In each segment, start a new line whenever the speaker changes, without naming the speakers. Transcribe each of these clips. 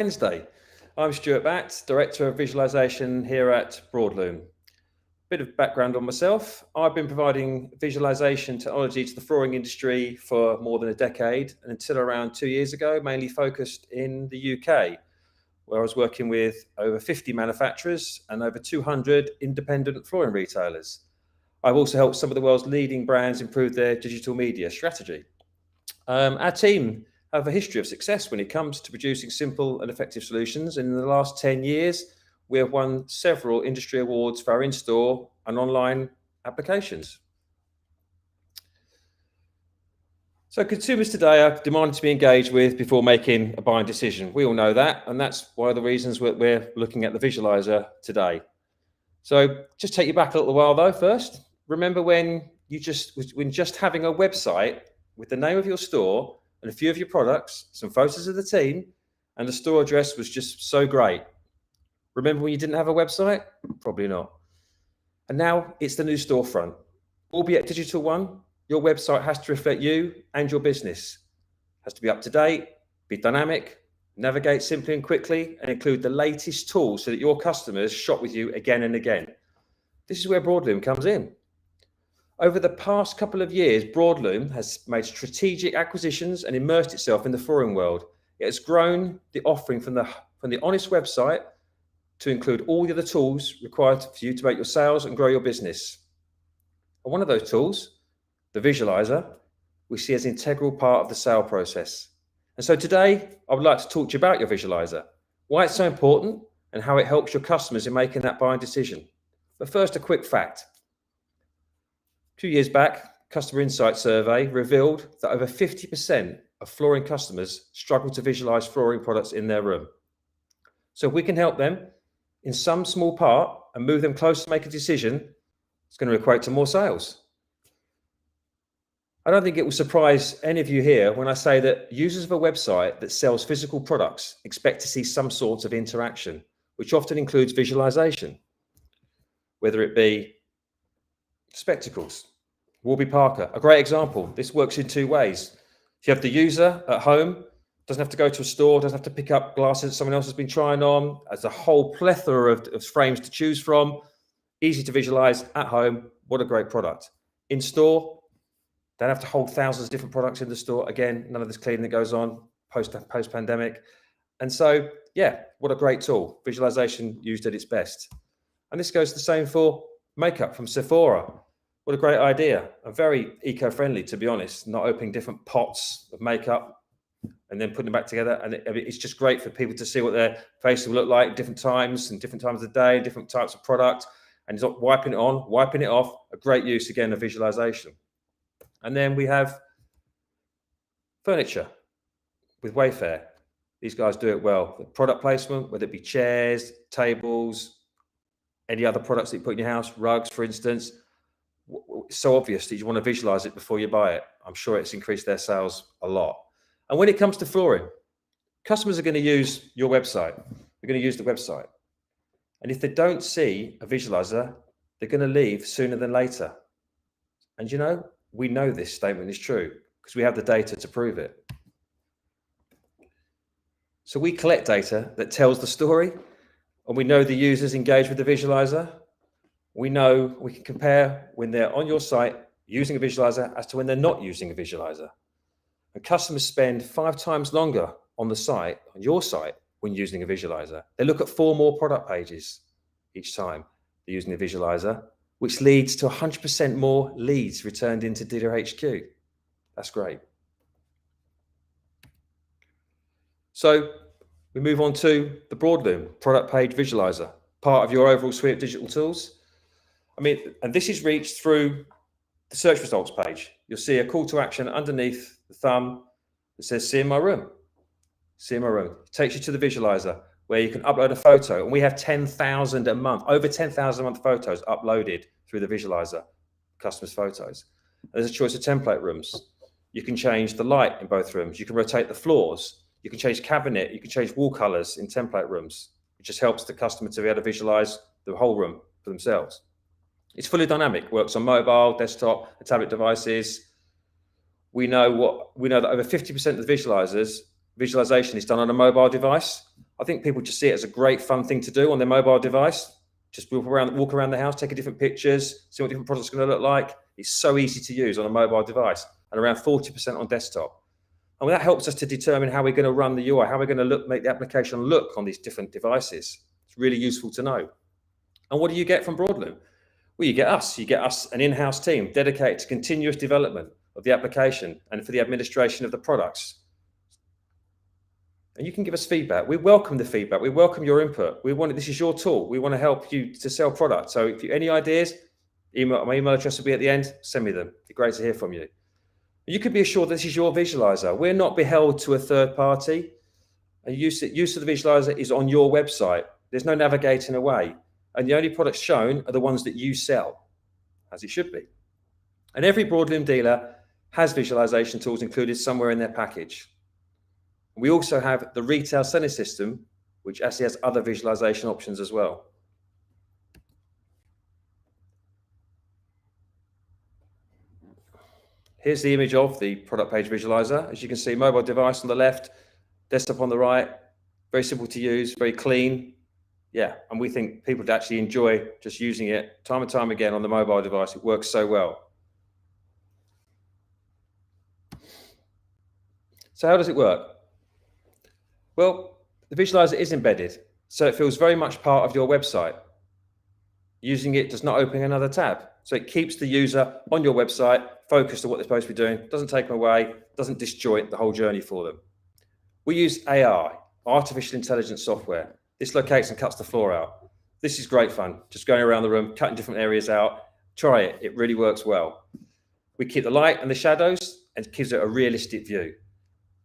Wednesday. I'm Stuart Batt, Director of Visualization here at Broadlume. Bit of background on myself. I've been providing visualization technology to the flooring industry for more than a decade, and until around 2 years ago, mainly focused in the UK, where I was working with over 50 manufacturers and over 200 independent flooring retailers. I've also helped some of the world's leading brands improve their digital media strategy. Our team have a history of success when it comes to producing simple and effective solutions. And in the last 10 years, we have won several industry awards for our in-store and online applications. So consumers today are demanding to be engaged with before making a buying decision. We all know that, and that's one of the reasons we're looking at the visualizer today. So just take you back a little while though first. Remember when just having a website with the name of your store and a few of your products, some photos of the team, and the store address was just so great. Remember when you didn't have a website? Probably not. And now it's the new storefront. Albeit digital one, your website has to reflect you and your business. It has to be up to date, be dynamic, navigate simply and quickly, and include the latest tools so that your customers shop with you again and again. This is where Broadlume comes in. Over the past couple of years, Broadlume has made strategic acquisitions and immersed itself in the flooring world. It has grown the offering from the Honest website to include all the other tools required for you to make your sales and grow your business. And one of those tools, the visualizer, we see as an integral part of the sale process. And so today, I would like to talk to you about your visualizer, why it's so important, and how it helps your customers in making that buying decision. But first, a quick fact. 2 years back, customer insight survey revealed that over 50% of flooring customers struggle to visualize flooring products in their room. So if we can help them in some small part and move them closer to make a decision, it's going to equate to more sales. I don't think it will surprise any of you here when I say that users of a website that sells physical products expect to see some sort of interaction, which often includes visualization, whether it be spectacles. Warby Parker, a great example. This works in two ways. If you have the user at home, doesn't have to go to a store, doesn't have to pick up glasses that someone else has been trying on. There's a whole plethora of frames to choose from. Easy to visualize at home. What a great product. In store, don't have to hold thousands of different products in the store. Again, none of this cleaning that goes on post-pandemic. And so, yeah, what a great tool. Visualization used at its best. And this goes the same for makeup from Sephora. What a great idea, and very eco-friendly, to be honest, not opening different pots of makeup and then putting them back together. And it's just great for people to see what their face will look like at different times and different times of the day, different types of product, and it's not wiping it on, wiping it off, a great use, again, of visualization. And then we have furniture with Wayfair. These guys do it well. The product placement, whether it be chairs, tables, any other products that you put in your house, rugs, for instance, it's so obvious that you want to visualize it before you buy it. I'm sure it's increased their sales a lot. And when it comes to flooring, customers are going to use your website. They're going to use the website. And if they don't see a visualizer, they're going to leave sooner than later. And you know, we know this statement is true because we have the data to prove it. So we collect data that tells the story, and we know the users engage with the visualizer. We know we can compare when they're on your site using a visualizer as to when they're not using a visualizer. And customers spend 5 times longer on the site, on your site, when using a visualizer. They look at 4 more product pages each time they're using the visualizer, which leads to 100% more leads returned into Dealer HQ. That's great. So we move on to the Broadlume product page visualizer, part of your overall suite of digital tools. And this is reached through the search results page. You'll see a call to action underneath the thumb that says, see in my room. See in my room. It takes you to the visualizer where you can upload a photo. And we have 10,000 a month, over 10,000 a month photos uploaded through the visualizer, customers' photos. There's a choice of template rooms. You can change the light in both rooms. You can rotate the floors. You can change cabinet. You can change wall colors in template rooms, which just helps the customer to be able to visualize the whole room for themselves. It's fully dynamic, works on mobile, desktop, and tablet devices. We know that over 50% of the visualization is done on a mobile device. I think people just see it as a great fun thing to do on their mobile device. Just walk around the house, take different pictures, see what different products are going to look like. It's so easy to use on a mobile device, and around 40% on desktop. And that helps us to determine how we're going to run the UI, how we're going to make the application look on these different devices. It's really useful to know. And what do you get from Broadlume? Well, you get us an in-house team dedicated to continuous development of the application and for the administration of the products. And you can give us feedback. We welcome the feedback. We welcome your input. This is your tool. We want to help you to sell products. So if you any ideas, my email address will be at the end. Send me them. It'd be great to hear from you. You can be assured this is your visualizer. We're not beheld to a third party. And use of the visualizer is on your website. There's no navigating away. And the only products shown are the ones that you sell, as it should be. And every Broadlume dealer has visualization tools included somewhere in their package. We also have the retail selling system, which actually has other visualization options as well. Here's the image of the product page visualizer. As you can see, mobile device on the left, desktop on the right, very simple to use, very clean. Yeah, and we think people would actually enjoy just using it time and time again on the mobile device. It works so well. So how does it work? Well, the visualizer is embedded, so it feels very much part of your website. Using it does not open another tab. So it keeps the user on your website, focused on what they're supposed to be doing, doesn't take them away, doesn't disjoint the whole journey for them. We use AI, artificial intelligence software. This locates and cuts the floor out. This is great fun, just going around the room, cutting different areas out. Try it, it really works well. We keep the light and the shadows and gives it a realistic view.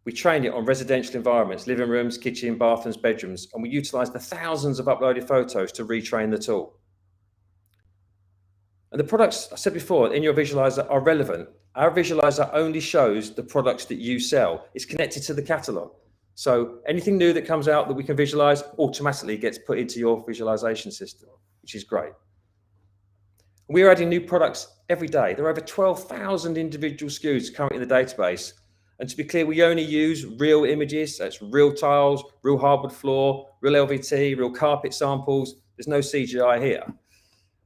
We train it on residential environments, living rooms, kitchen, bathrooms, bedrooms, and we utilize the thousands of uploaded photos to retrain the tool. And the products, I said before, in your visualizer are relevant. Our visualizer only shows the products that you sell. It's connected to the catalog. So anything new that comes out that we can visualize automatically gets put into your visualization system, which is great. We're adding new products every day. There are over 12,000 individual SKUs currently in the database. And to be clear, we only use real images. That's real tiles, real hardwood floor, real LVT, real carpet samples. There's no CGI here.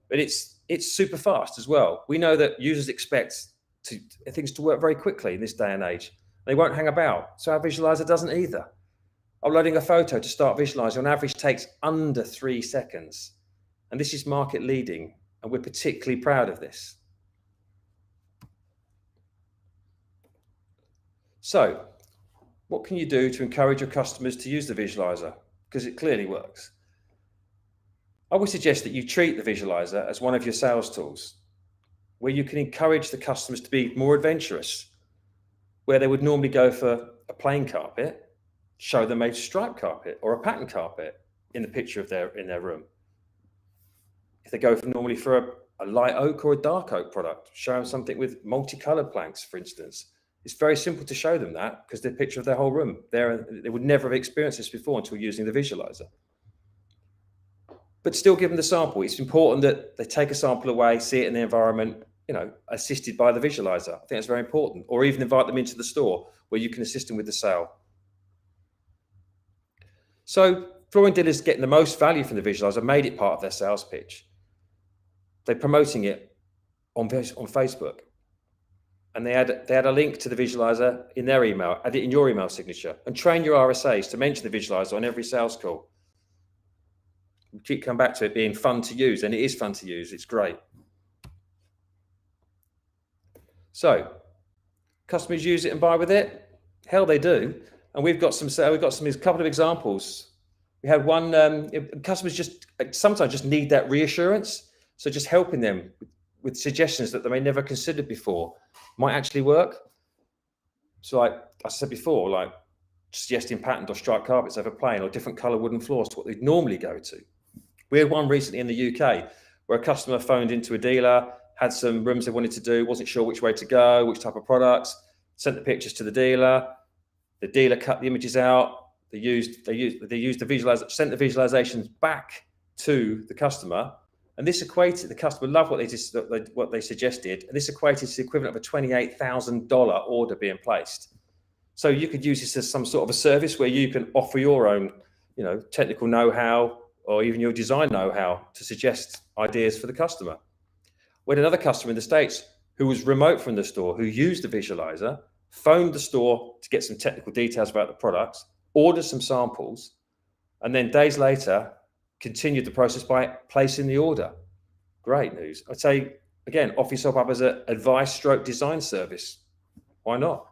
But it's super fast as well. We know that users expect things to work very quickly in this day and age. They won't hang about. So our visualizer doesn't either. Uploading a photo to start visualizing on average takes under 3 seconds. And this is market leading. And we're particularly proud of this. So what can you do to encourage your customers to use the visualizer? Because it clearly works. I would suggest that you treat the visualizer as one of your sales tools, where you can encourage the customers to be more adventurous. Where they would normally go for a plain carpet, show them a striped carpet or a pattern carpet in the picture of in their room. If they go normally for a light oak or a dark oak product, show them something with multicolored planks, for instance. It's very simple to show them that because they're a picture of their whole room. They would never have experienced this before until using the visualizer. But still give them the sample. It's important that they take a sample away, see it in the environment, assisted by the visualizer. I think that's very important. Or even invite them into the store where you can assist them with the sale. So flooring dealers getting the most value from the visualizer made it part of their sales pitch. They're promoting it on Facebook. And they add a link to the visualizer in their email, add it in your email signature, and train your RSAs to mention the visualizer on every sales call. We keep coming back to it being fun to use, and it is fun to use. It's great. So, customers use it and buy with it? Hell, they do. And we've got a couple of examples. We had one. Customers sometimes just need that reassurance. So just helping them with suggestions that they may never considered before might actually work. So, like I said before, like suggesting patterned or striped carpets over plain or different color wooden floors to what they'd normally go to. We had one recently in the UK where a customer phoned into a dealer, had some rooms they wanted to do, wasn't sure which way to go, which type of products, sent the pictures to the dealer cut the images out, sent the visualizations back to the customer, and this equated, the customer loved what they suggested, and this equated to the equivalent of a $28,000 order being placed. So you could use this as some sort of a service where you can offer your own technical know-how or even your design know-how to suggest ideas for the customer. We had another customer in the States who was remote from the store, who used the visualizer, phoned the store to get some technical details about the products, ordered some samples, and then days later continued the process by placing the order. Great news. I'd say, again, offer yourself up as an advice stroke design service. Why not?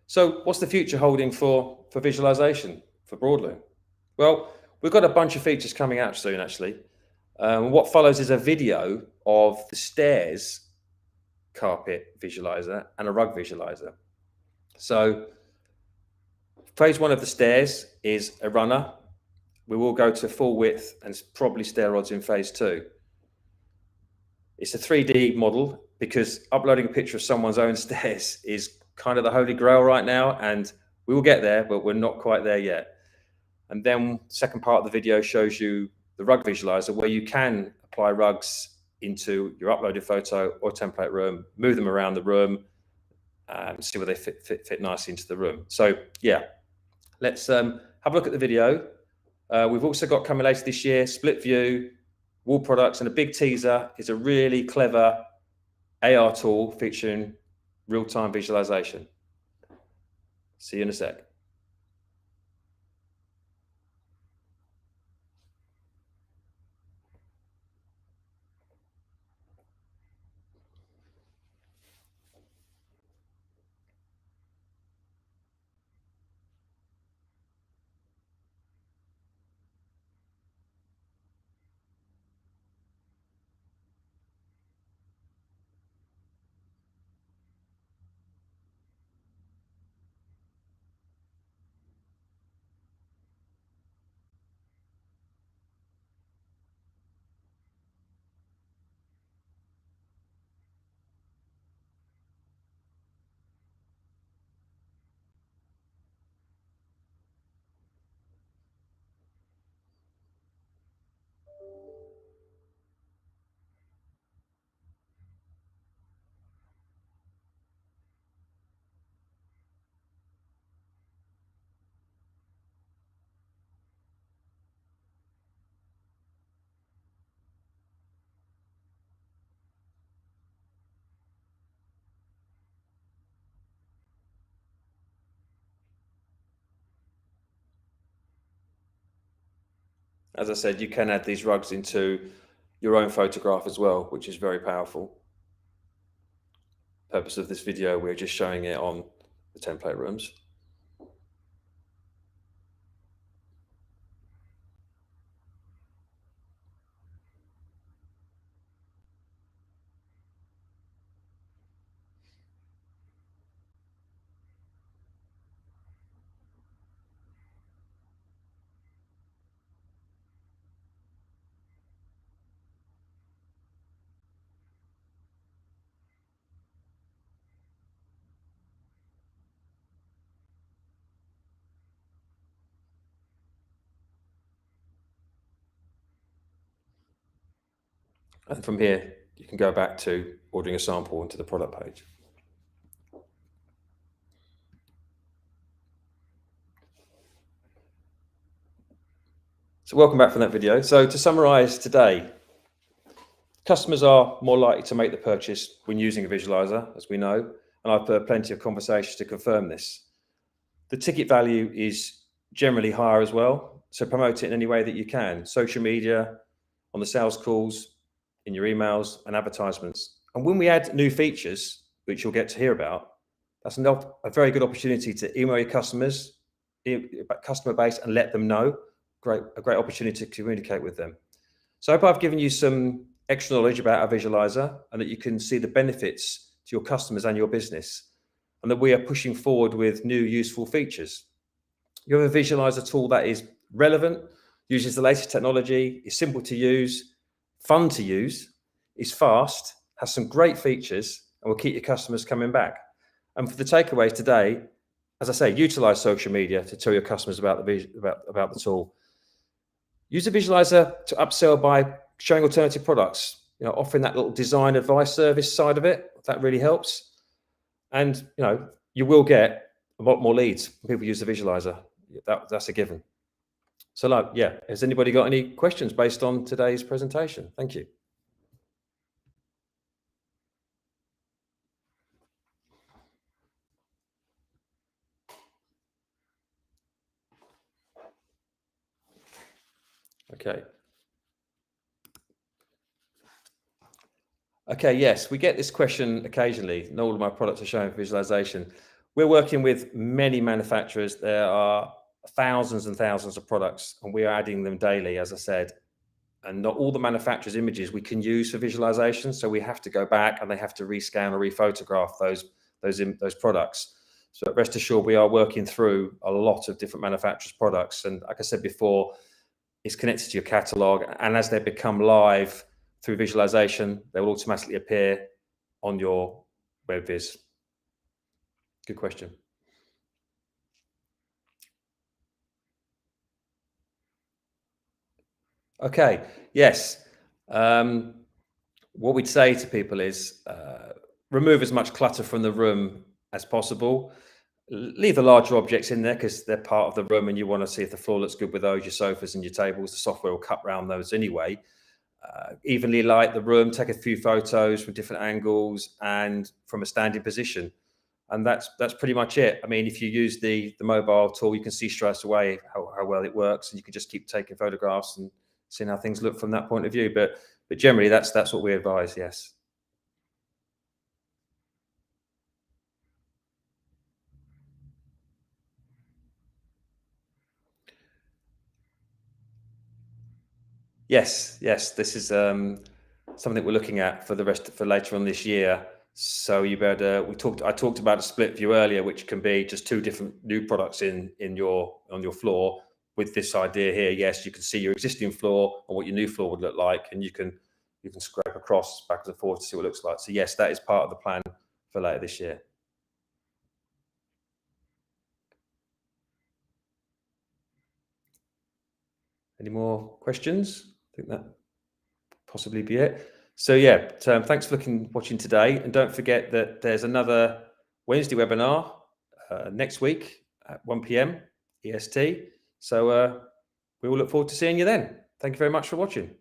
So what's the future holding for visualization for Broadlume? Well, we've got a bunch of features coming out soon, actually. What follows is a video of the stairs carpet visualizer and a rug visualizer. So phase one of the stairs is a runner. We will go to full width and probably stair rods in phase two. It's a 3D model because uploading a picture of someone's own stairs is kind of the holy grail right now, and we will get there, but we're not quite there yet. And then the second part of the video shows you the rug visualizer, where you can apply rugs into your uploaded photo or template room, move them around the room, and see where they fit nicely into the room. So yeah, let's have a look at the video. We've also got coming later this year, split view, wall products, and a big teaser is a really clever AR tool featuring real-time visualization. See you in a sec. As I said, you can add these rugs into your own photograph as well, which is very powerful. Purpose of this video, we're just showing it on the template rooms. And from here, you can go back to ordering a sample into the product page. So welcome back from that video. So to summarize today, customers are more likely to make the purchase when using a visualizer, as we know, and I've heard plenty of conversations to confirm this. The ticket value is generally higher as well, so promote it in any way that you can. Social media, on the sales calls, in your emails and advertisements. And when we add new features, which you'll get to hear about, that's a very good opportunity to email your customers, customer base, and let them know. A great opportunity to communicate with them. So I hope I've given you some extra knowledge about our visualizer and that you can see the benefits to your customers and your business, and that we are pushing forward with new useful features. You have a visualizer tool that is relevant, uses the latest technology, is simple to use, fun to use, is fast, has some great features, and will keep your customers coming back. And for the takeaways today, as I say, utilize social media to tell your customers about the tool. Use the visualizer to upsell by showing alternative products, offering that little design advice service side of it. That really helps. And you will get a lot more leads when people use the visualizer. That's a given. So, like, yeah, has anybody got any questions based on today's presentation? Thank you. Okay. Okay, yes, we get this question occasionally. Not all of my products are showing visualization. We're working with many manufacturers. There are thousands and thousands of products, and we are adding them daily, as I said. And not all the manufacturers' images we can use for visualization. So we have to go back and they have to rescan or rephotograph those products. So rest assured, we are working through a lot of different manufacturers' products. And like I said before, it's connected to your catalog. And as they become live through visualization, they will automatically appear on your web viz. Good question. Okay, yes. What we'd say to people is remove as much clutter from the room as possible. Leave the larger objects in there because they're part of the room and you want to see if the floor looks good with those, your sofas and your tables. The software will cut around those anyway. Evenly light the room, take a few photos from different angles and from a standing position. And that's pretty much it. I mean, if you use the mobile tool, you can see straight away how well it works, and you can just keep taking photographs and seeing how things look from that point of view. But generally, that's what we advise. Yes. Yes, yes. This is something we're looking at for later on this year. So you better. I talked about a split view earlier, which can be just two different new products on your floor. With this idea here, yes, you can see your existing floor and what your new floor would look like, and you can scrape across backwards and forwards to see what it looks like. So yes, that is part of the plan for later this year. Any more questions? I think that possibly be it. So yeah, thanks for watching today, and don't forget that there's another Wednesday webinar next week at 1 p.m. EST. So we will look forward to seeing you then. Thank you very much for watching.